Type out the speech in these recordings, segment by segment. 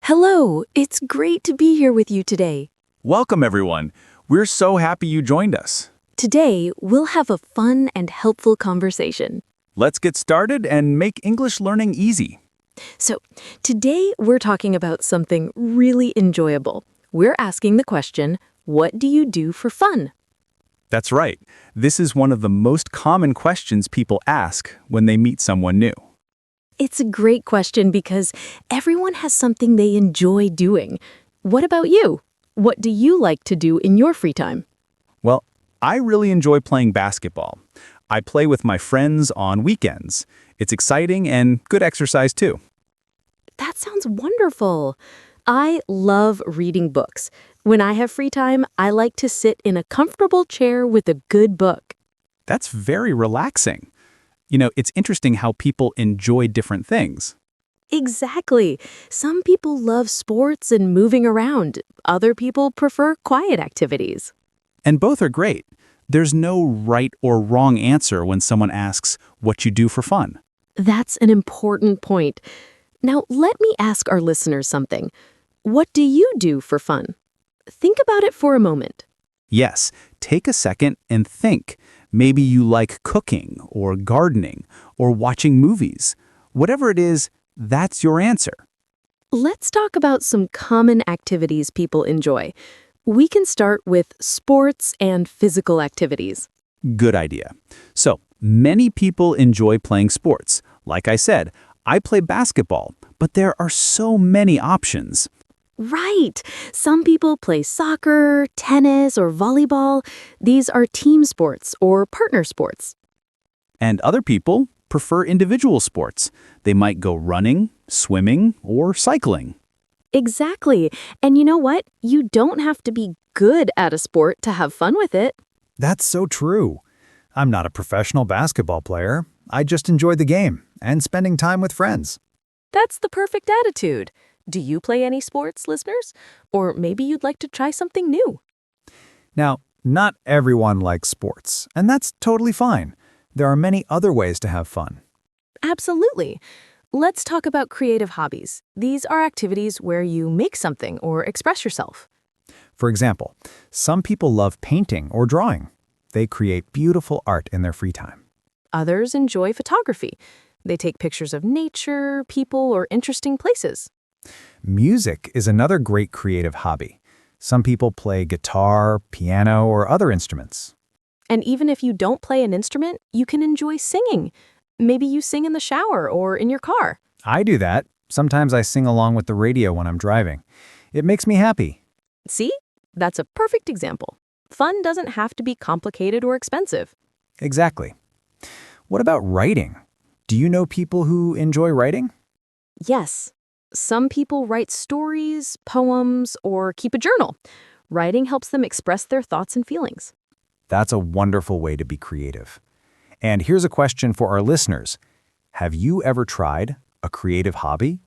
Hello, it's great to be here with you today. Welcome, everyone. We're so happy you joined us. Today, we'll have a fun and helpful conversation. Let's get started and make English learning easy. So, today we're talking about something really enjoyable. We're asking the question, what do you do for fun? That's right. This is one of the most common questions people ask when they meet someone new. It's a great question because everyone has something they enjoy doing. What about you? What do you like to do in your free time? Well, I really enjoy playing basketball. I play with my friends on weekends. It's exciting and good exercise too. That sounds wonderful. I love reading books. When I have free time, I like to sit in a comfortable chair with a good book. That's very relaxing. It's interesting how people enjoy different things. Exactly. Some people love sports and moving around. Other people prefer quiet activities. And both are great. There's no right or wrong answer when someone asks what you do for fun. That's an important point. Now, let me ask our listeners something. What do you do for fun? Think about it for a moment. Yes, take a second and think. Maybe you like cooking or gardening or watching movies. Whatever it is, that's your answer. Let's talk about some common activities people enjoy. We can start with sports and physical activities. Good idea. So, many people enjoy playing sports. Like I said, I play basketball, but there are so many options. Right. Some people play soccer, tennis, or volleyball. These are team sports or partner sports. And other people prefer individual sports. They might go running, swimming, or cycling. Exactly. And you know what? You don't have to be good at a sport to have fun with it. That's so true. I'm not a professional basketball player. I just enjoy the game and spending time with friends. That's the perfect attitude. Do you play any sports, listeners? Or maybe you'd like to try something new. Now, not everyone likes sports, and that's totally fine. There are many other ways to have fun. Absolutely. Let's talk about creative hobbies. These are activities where you make something or express yourself. For example, some people love painting or drawing. They create beautiful art in their free time. Others enjoy photography. They take pictures of nature, people, or interesting places. Music is another great creative hobby. Some people play guitar, piano, or other instruments. And even if you don't play an instrument, you can enjoy singing. Maybe you sing in the shower or in your car. I do that. Sometimes I sing along with the radio when I'm driving. It makes me happy. See? That's a perfect example. Fun doesn't have to be complicated or expensive. Exactly. What about writing? Do you know people who enjoy writing? Yes. Some people write stories, poems, or keep a journal. Writing helps them express their thoughts and feelings. That's a wonderful way to be creative. And here's a question for our listeners. Have you ever tried a creative hobby?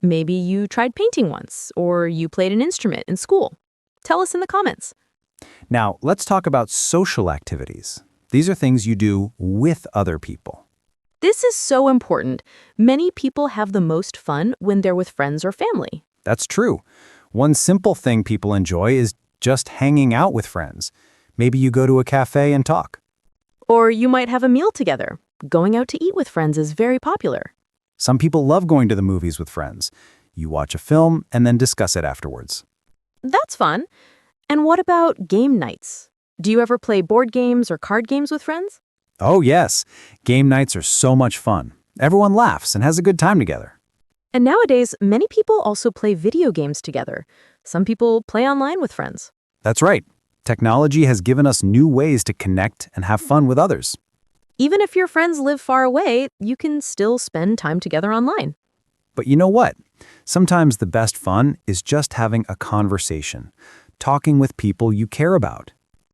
Maybe you tried painting once, or you played an instrument in school. Tell us in the comments. Now, let's talk about social activities. These are things you do with other people. This is so important. Many people have the most fun when they're with friends or family. That's true. One simple thing people enjoy is just hanging out with friends. Maybe you go to a cafe and talk. Or you might have a meal together. Going out to eat with friends is very popular. Some people love going to the movies with friends. You watch a film and then discuss it afterwards. That's fun. And what about game nights? Do you ever play board games or card games with friends? Oh, yes. Game nights are so much fun. Everyone laughs and has a good time together. And nowadays, many people also play video games together. Some people play online with friends. That's right. Technology has given us new ways to connect and have fun with others. Even if your friends live far away, you can still spend time together online. But you know what? Sometimes the best fun is just having a conversation, talking with people you care about.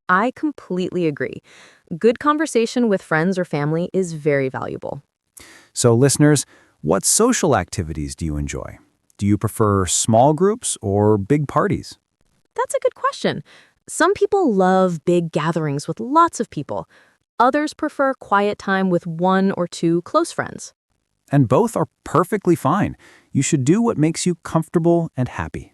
I completely agree. Good conversation with friends or family is very valuable. So listeners, what social activities do you enjoy? Do you prefer small groups or big parties? That's a good question. Some people love big gatherings with lots of people. Others prefer quiet time with one or two close friends. And both are perfectly fine. You should do what makes you comfortable and happy.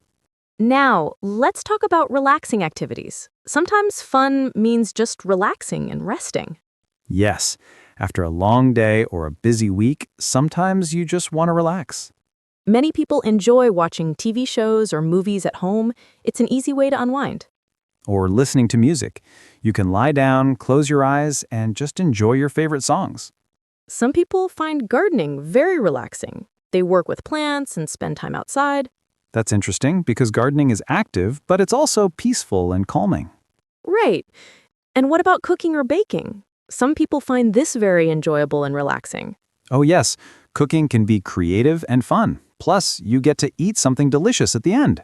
Now, let's talk about relaxing activities. Sometimes fun means just relaxing and resting. Yes, after a long day or a busy week, sometimes you just want to relax. Many people enjoy watching TV shows or movies at home. It's an easy way to unwind. Or listening to music. You can lie down, close your eyes, and just enjoy your favorite songs. Some people find gardening very relaxing. They work with plants and spend time outside. That's interesting because gardening is active, but it's also peaceful and calming. Right. And what about cooking or baking? Some people find this very enjoyable and relaxing. Oh yes, cooking can be creative and fun. Plus, you get to eat something delicious at the end.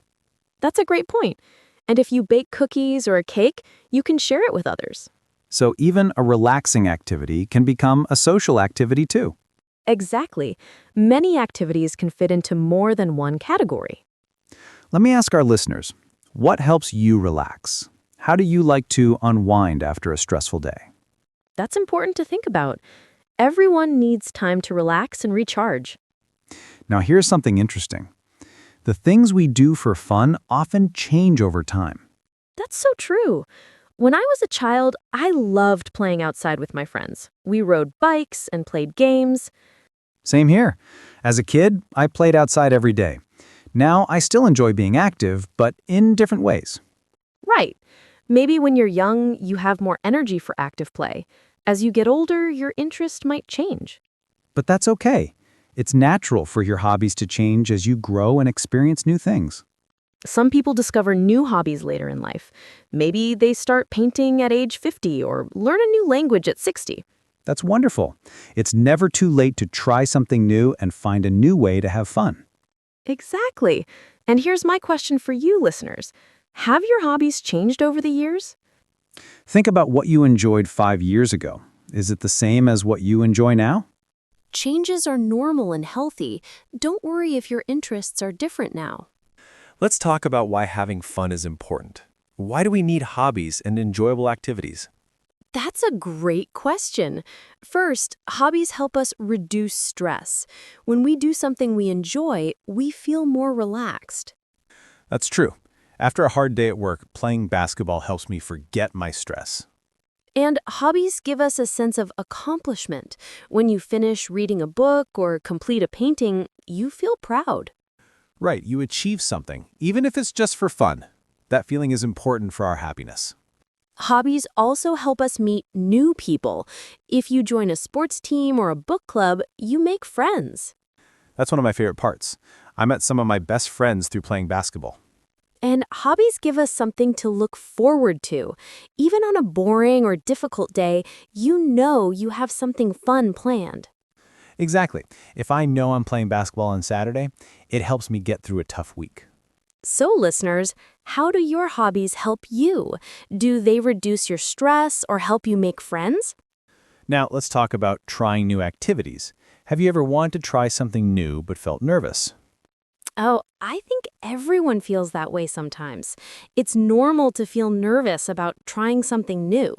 That's a great point. And if you bake cookies or a cake, you can share it with others. So even a relaxing activity can become a social activity too. Exactly. Many activities can fit into more than one category. Let me ask our listeners, what helps you relax? How do you like to unwind after a stressful day? That's important to think about. Everyone needs time to relax and recharge. Now here's something interesting. The things we do for fun often change over time. That's so true. When I was a child, I loved playing outside with my friends. We rode bikes and played games. Same here. As a kid, I played outside every day. Now I still enjoy being active, but in different ways. Right. Maybe when you're young, you have more energy for active play. As you get older, your interest might change. But that's okay. It's natural for your hobbies to change as you grow and experience new things. Some people discover new hobbies later in life. Maybe they start painting at age 50 or learn a new language at 60. That's wonderful. It's never too late to try something new and find a new way to have fun. Exactly. And here's my question for you, listeners. Have your hobbies changed over the years? Think about what you enjoyed 5 years ago. Is it the same as what you enjoy now? Changes are normal and healthy. Don't worry if your interests are different now. Let's talk about why having fun is important. Why do we need hobbies and enjoyable activities? That's a great question. First, hobbies help us reduce stress. When we do something we enjoy, we feel more relaxed. That's true. After a hard day at work, playing basketball helps me forget my stress. And hobbies give us a sense of accomplishment. When you finish reading a book or complete a painting, you feel proud. Right, you achieve something, even if it's just for fun. That feeling is important for our happiness. Hobbies also help us meet new people. If you join a sports team or a book club, you make friends. That's one of my favorite parts. I met some of my best friends through playing basketball. And hobbies give us something to look forward to. Even on a boring or difficult day, you know you have something fun planned. Exactly. If I know I'm playing basketball on Saturday, it helps me get through a tough week. So, listeners, how do your hobbies help you? Do they reduce your stress or help you make friends? Now, let's talk about trying new activities. Have you ever wanted to try something new but felt nervous? Oh, I think everyone feels that way sometimes. It's normal to feel nervous about trying something new.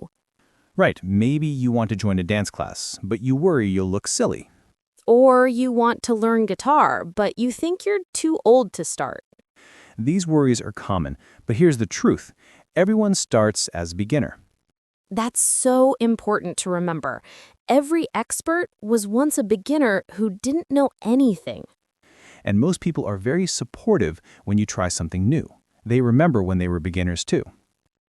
Right, maybe you want to join a dance class, but you worry you'll look silly. Or you want to learn guitar, but you think you're too old to start. These worries are common, but here's the truth. Everyone starts as a beginner. That's so important to remember. Every expert was once a beginner who didn't know anything. And most people are very supportive when you try something new. They remember when they were beginners too.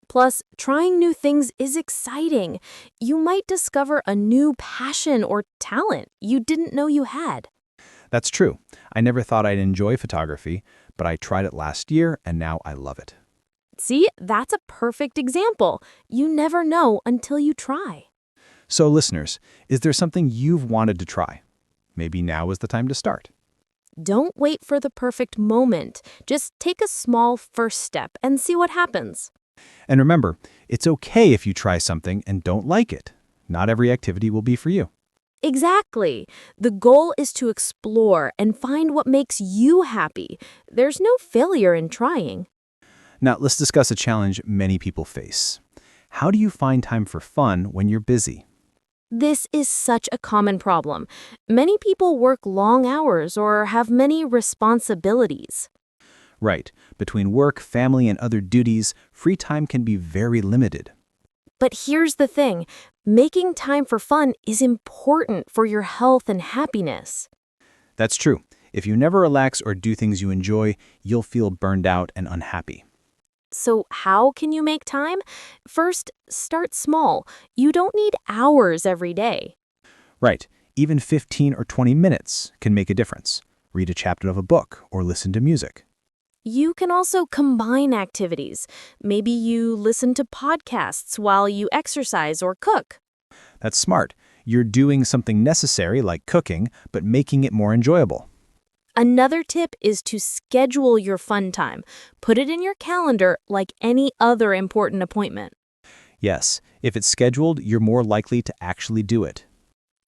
Plus, trying new things is exciting. You might discover a new passion or talent you didn't know you had. That's true. I never thought I'd enjoy photography, but I tried it last year and now I love it. See, that's a perfect example. You never know until you try. So listeners, is there something you've wanted to try? Maybe now is the time to start. Don't wait for the perfect moment. Just take a small first step and see what happens. And remember, it's okay if you try something and don't like it. Not every activity will be for you. Exactly. The goal is to explore and find what makes you happy. There's no failure in trying. Now, let's discuss a challenge many people face. How do you find time for fun when you're busy? This is such a common problem. Many people work long hours or have many responsibilities. Right. Between work, family, and other duties, free time can be very limited. But here's the thing, making time for fun is important for your health and happiness. That's true. If you never relax or do things you enjoy, you'll feel burned out and unhappy. So, how can you make time? First, start small. You don't need hours every day. Right. Even 15 or 20 minutes can make a difference. Read a chapter of a book or listen to music. You can also combine activities. Maybe you listen to podcasts while you exercise or cook. That's smart. You're doing something necessary like cooking, but making it more enjoyable. Another tip is to schedule your fun time. Put it in your calendar like any other important appointment. Yes, if it's scheduled, you're more likely to actually do it.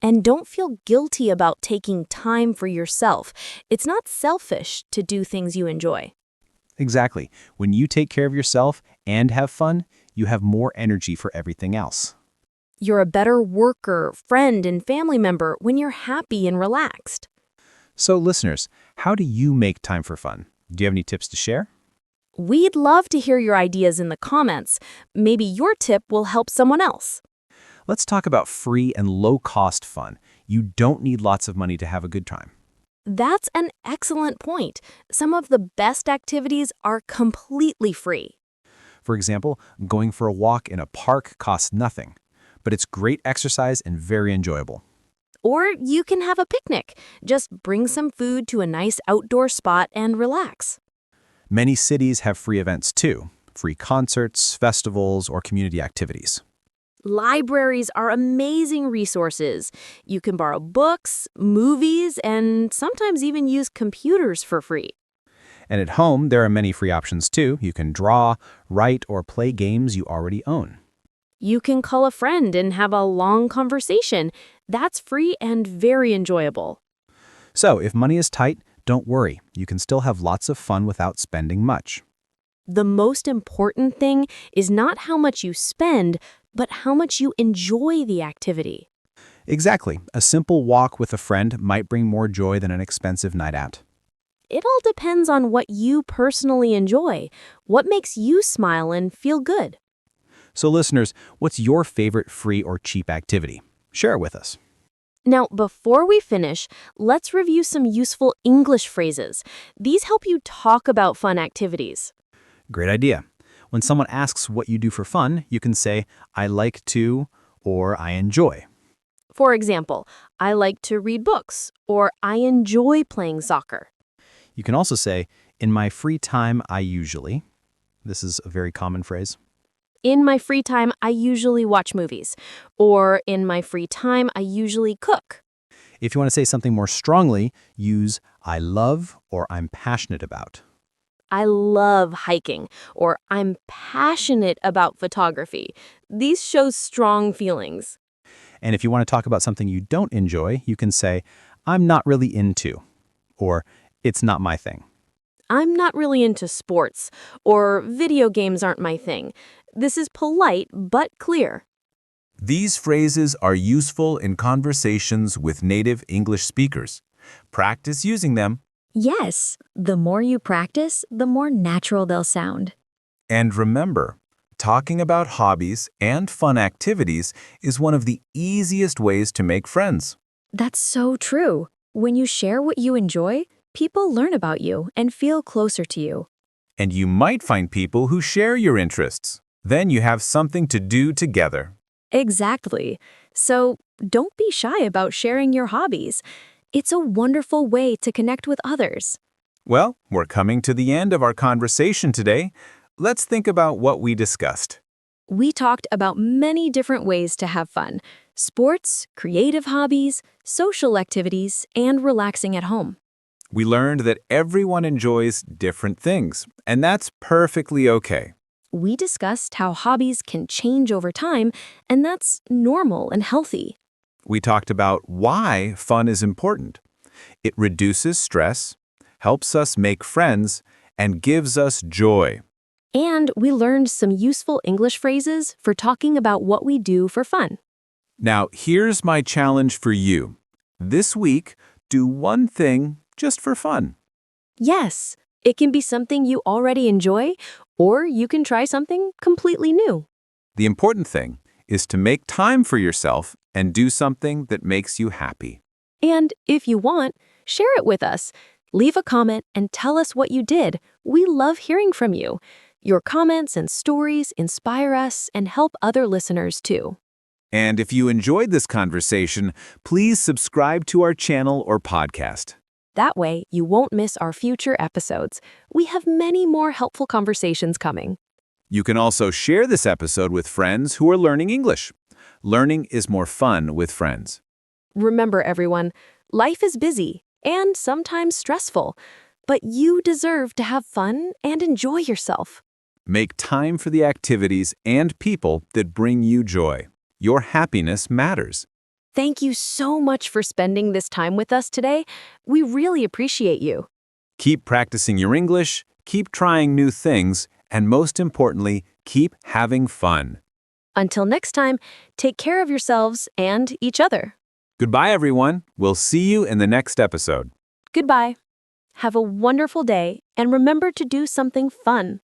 And don't feel guilty about taking time for yourself. It's not selfish to do things you enjoy. Exactly. When you take care of yourself and have fun, you have more energy for everything else. You're a better worker, friend, and family member when you're happy and relaxed. So listeners, how do you make time for fun? Do you have any tips to share? We'd love to hear your ideas in the comments. Maybe your tip will help someone else. Let's talk about free and low-cost fun. You don't need lots of money to have a good time. That's an excellent point. Some of the best activities are completely free. For example, going for a walk in a park costs nothing, but it's great exercise and very enjoyable. Or you can have a picnic. Just bring some food to a nice outdoor spot and relax. Many cities have free events too, free concerts, festivals, or community activities. Libraries are amazing resources. You can borrow books, movies, and sometimes even use computers for free. And at home, there are many free options too. You can draw, write, or play games you already own. You can call a friend and have a long conversation. That's free and very enjoyable. So if money is tight, don't worry. You can still have lots of fun without spending much. The most important thing is not how much you spend, but how much you enjoy the activity. Exactly. A simple walk with a friend might bring more joy than an expensive night out. It all depends on what you personally enjoy, what makes you smile and feel good. So listeners, what's your favorite free or cheap activity? Share it with us. Now, before we finish, let's review some useful English phrases. These help you talk about fun activities. Great idea. When someone asks what you do for fun, you can say, I like to, or I enjoy. For example, I like to read books, or I enjoy playing soccer. You can also say, in my free time, I usually. This is a very common phrase. In my free time, I usually watch movies. Or in my free time, I usually cook. If you want to say something more strongly, use I love or I'm passionate about. I love hiking, or I'm passionate about photography. These show strong feelings. And if you want to talk about something you don't enjoy, you can say, I'm not really into, or it's not my thing. I'm not really into sports, or video games aren't my thing. This is polite but clear. These phrases are useful in conversations with native English speakers. Practice using them. Yes, the more you practice, the more natural they'll sound. And remember, talking about hobbies and fun activities is one of the easiest ways to make friends. That's so true. When you share what you enjoy, people learn about you and feel closer to you. And you might find people who share your interests. Then you have something to do together. Exactly. So don't be shy about sharing your hobbies. It's a wonderful way to connect with others. Well, we're coming to the end of our conversation today. Let's think about what we discussed. We talked about many different ways to have fun: sports, creative hobbies, social activities, and relaxing at home. We learned that everyone enjoys different things, and that's perfectly okay. We discussed how hobbies can change over time, and that's normal and healthy. We talked about why fun is important. It reduces stress, helps us make friends, and gives us joy. And we learned some useful English phrases for talking about what we do for fun. Now, here's my challenge for you. This week, do one thing just for fun. Yes, it can be something you already enjoy, or you can try something completely new. The important thing is to make time for yourself and do something that makes you happy. And if you want, share it with us. Leave a comment and tell us what you did. We love hearing from you. Your comments and stories inspire us and help other listeners too. And if you enjoyed this conversation, please subscribe to our channel or podcast. That way, you won't miss our future episodes. We have many more helpful conversations coming. You can also share this episode with friends who are learning English. Learning is more fun with friends. Remember, everyone, life is busy and sometimes stressful, but you deserve to have fun and enjoy yourself. Make time for the activities and people that bring you joy. Your happiness matters. Thank you so much for spending this time with us today. We really appreciate you. Keep practicing your English, keep trying new things, and most importantly, keep having fun. Until next time, take care of yourselves and each other. Goodbye, everyone. We'll see you in the next episode. Goodbye. Have a wonderful day and remember to do something fun.